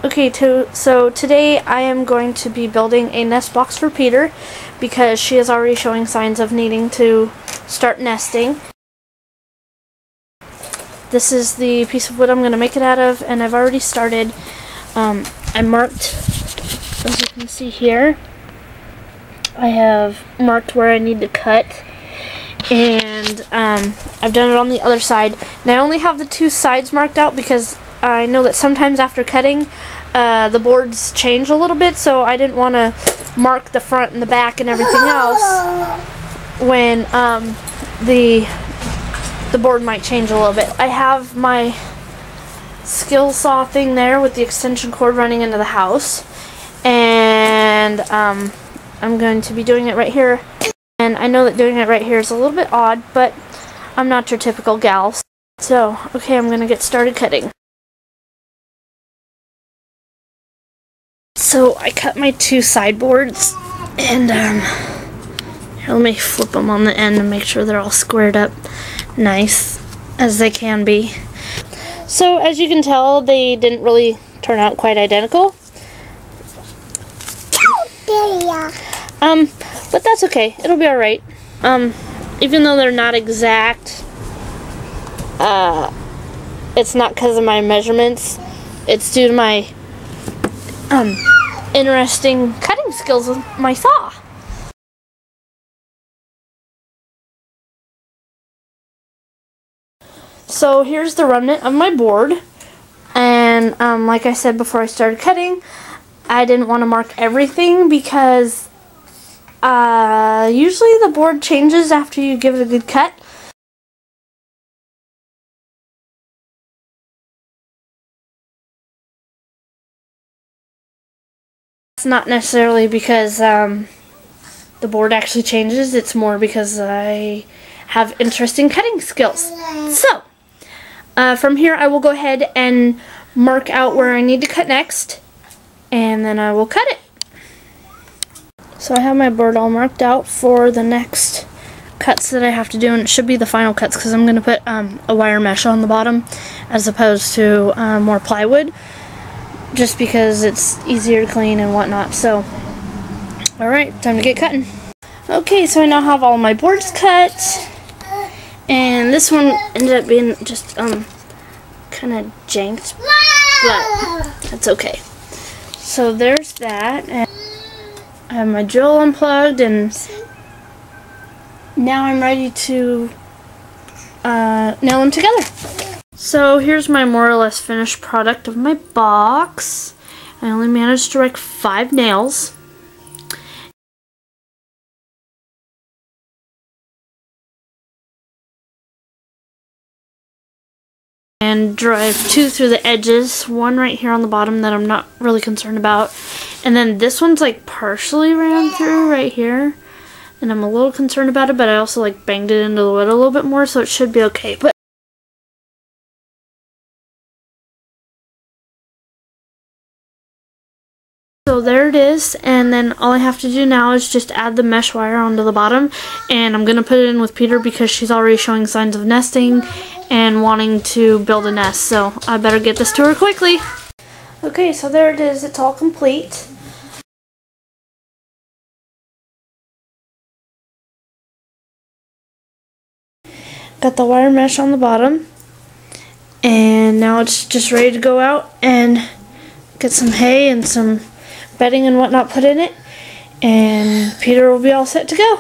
Okay, so today I am going to be building a nest box for Peter because she is already showing signs of needing to start nesting. This is the piece of wood I'm going to make it out of, and I've already started. I marked, as you can see here, I have marked where I need to cut, and I've done it on the other side. And I only have the two sides marked out because I know that sometimes after cutting, the boards change a little bit, so I didn't want to mark the front and the back and everything else when the board might change a little bit. I have my skill saw thing there with the extension cord running into the house, and I'm going to be doing it right here. And I know that doing it right here is a little bit odd, but I'm not your typical gal. So, okay, I'm going to get started cutting. So I cut my two sideboards, and here, let me flip them on the end and make sure they're all squared up nice as they can be. So as you can tell, they didn't really turn out quite identical. But that's okay. It'll be alright. Even though they're not exact, it's not because of my measurements. It's due to my interesting cutting skills with my saw. So here's the remnant of my board, and like I said before I started cutting, I didn't want to mark everything because usually the board changes after you give it a good cut. It's not necessarily because the board actually changes, it's more because I have interesting cutting skills. So, from here I will go ahead and mark out where I need to cut next, and then I will cut it. So I have my board all marked out for the next cuts that I have to do, and it should be the final cuts because I'm going to put a wire mesh on the bottom as opposed to more plywood, just because it's easier to clean and whatnot. So, alright, time to get cutting. Okay, so I now have all my boards cut, and this one ended up being just kind of janked, but that's okay. So there's that, and I have my drill unplugged, and now I'm ready to nail them together. So here's my more or less finished product of my box. I only managed to wreck 5 nails. And drive 2 through the edges, 1 right here on the bottom that I'm not really concerned about, and then this one's like partially ran through right here, and I'm a little concerned about it, but I also like banged it into the wood a little bit more, so it should be okay. But so there it is, and then all I have to do now is just add the mesh wire onto the bottom, and I'm gonna put it in with Peter because she's already showing signs of nesting and wanting to build a nest, so I better get this to her quickly. Okay, so there it is, it's all complete. Got the wire mesh on the bottom, and now it's just ready to go out and get some hay and some bedding and whatnot put in it, and Peter will be all set to go.